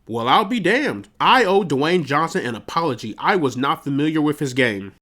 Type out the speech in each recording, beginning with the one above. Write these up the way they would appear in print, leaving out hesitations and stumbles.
Well, I'll be damned. I owe Dwayne Johnson an apology. I was not familiar with his game.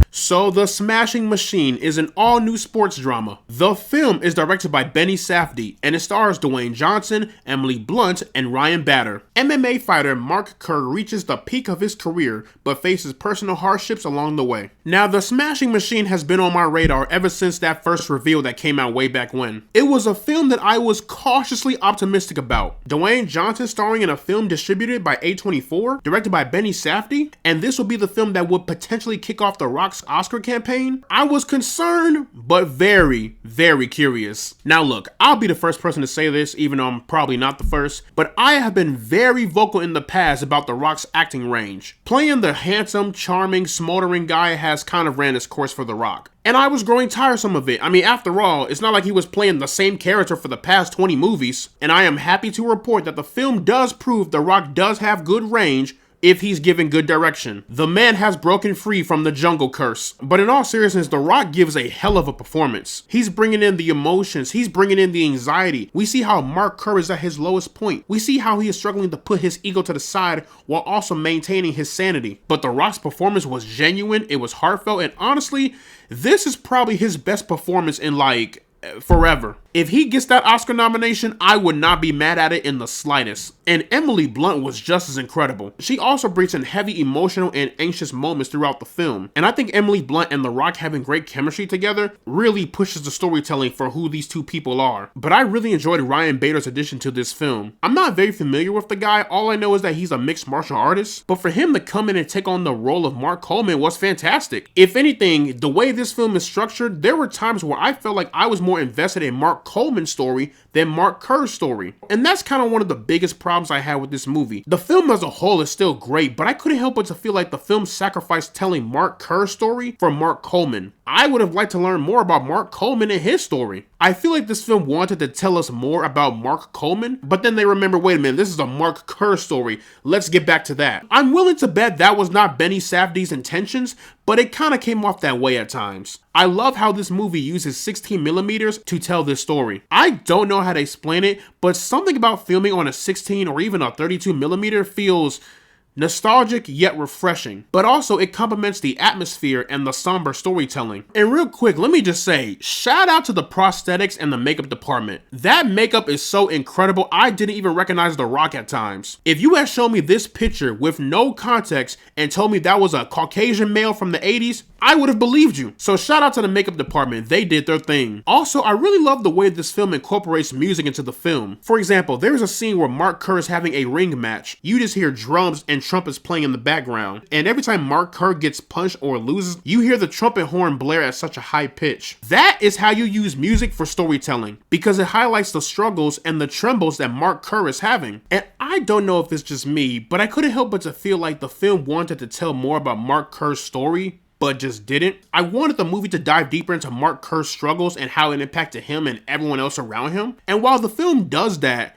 So, The Smashing Machine is an all-new sports drama. The film is directed by Benny Safdie, and it stars Dwayne Johnson, Emily Blunt, and Ryan Bader. MMA fighter Mark Kerr reaches the peak of his career, but faces personal hardships along the way. Now, The Smashing Machine has been on my radar ever since that first reveal that came out way back when. It was a film that I was cautiously optimistic about. Dwayne Johnson starring in a film distributed by A24, directed by Benny Safdie, and this would be the film that would potentially kick off The Rock's Oscar campaign. I was concerned, but very, very curious. Now look, I'll be the first person to say this, even though I'm probably not the first, but I have been very vocal in the past about The Rock's acting range. Playing the handsome, charming, smoldering guy has kind of ran its course for The Rock. And I was growing tiresome of it. I mean, after all, it's not like he was playing the same character for the past 20 movies. And I am happy to report that the film does prove The Rock does have good range if he's given good direction. The man has broken free from the jungle curse. But in all seriousness, The Rock gives a hell of a performance. He's bringing in the emotions. He's bringing in the anxiety. We see how Mark Kerr is at his lowest point. We see how he is struggling to put his ego to the side while also maintaining his sanity. But The Rock's performance was genuine. It was heartfelt. And honestly, this is probably his best performance in like forever. If he gets that Oscar nomination, I would not be mad at it in the slightest. And Emily Blunt was just as incredible. She also brings in heavy emotional and anxious moments throughout the film. And I think Emily Blunt and The Rock having great chemistry together really pushes the storytelling for who these two people are. But I really enjoyed Ryan Bader's addition to this film. I'm not very familiar with the guy. All I know is that he's a mixed martial artist. But for him to come in and take on the role of Mark Coleman was fantastic. If anything, the way this film is structured, there were times where I felt like I was more invested in Mark Coleman's story than Mark Kerr's story. And that's kind of one of the biggest problems I had with this movie. The film as a whole is still great, but I couldn't help but to feel like the film sacrificed telling Mark Kerr's story for Mark Coleman. I would have liked to learn more about Mark Coleman and his story. I feel like this film wanted to tell us more about Mark Coleman, but then they remember, wait a minute, this is a Mark Kerr story. Let's get back to that. I'm willing to bet that was not Benny Safdie's intentions, but it kind of came off that way at times. I love how this movie uses 16mm to tell this story. I don't know how to explain it, but something about filming on a 16 or even a 32mm feels nostalgic yet refreshing, but also it complements the atmosphere and the somber storytelling. And real quick, let me just say, shout out to the prosthetics and the makeup department. That makeup is so incredible, I didn't even recognize The Rock at times. If you had shown me this picture with no context and told me that was a Caucasian male from the 80s, I would have believed you. So shout out to the makeup department, they did their thing. Also, I really love the way this film incorporates music into the film. For example, there's a scene where Mark Kerr is having a ring match. You just hear drums and trumpets playing in the background. And every time Mark Kerr gets punched or loses, you hear the trumpet horn blare at such a high pitch. That is how you use music for storytelling, because it highlights the struggles and the trembles that Mark Kerr is having. And I don't know if it's just me, but I couldn't help but to feel like the film wanted to tell more about Mark Kerr's story, but just didn't. I wanted the movie to dive deeper into Mark Kerr's struggles and how it impacted him and everyone else around him. And while the film does that,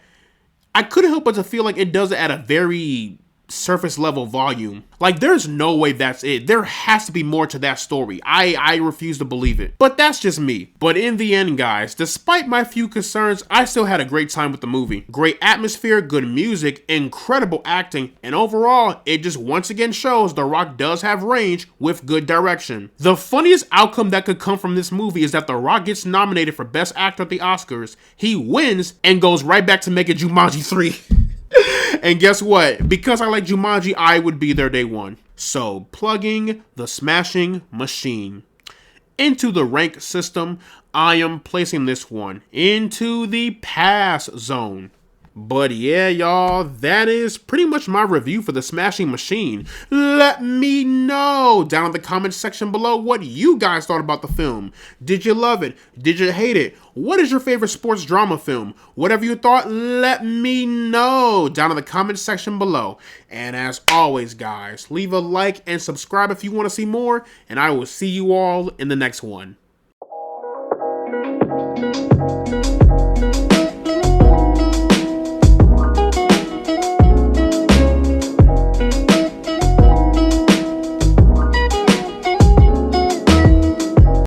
I couldn't help but to feel like it does it at a very surface level volume. Like, there's no way that's it. There has to be more to that story. I refuse to believe it. But that's just me. But in the end, guys, despite my few concerns, I still had a great time with the movie. Great atmosphere, good music, incredible acting, and overall, it just once again shows The Rock does have range with good direction. The funniest outcome that could come from this movie is that The Rock gets nominated for Best Actor at the Oscars, he wins, and goes right back to making Jumanji 3. And guess what? Because I like Jumanji, I would be there day one. So, plugging The Smashing Machine. Into the rank system, I am placing this one into the pass zone. But yeah, y'all, that is pretty much my review for The Smashing Machine. Let me know down in the comments section below what you guys thought about the film. Did you love it? Did you hate it? What is your favorite sports drama film? Whatever you thought, let me know down in the comments section below. And as always, guys, leave a like and subscribe if you want to see more, and I will see you all in the next one.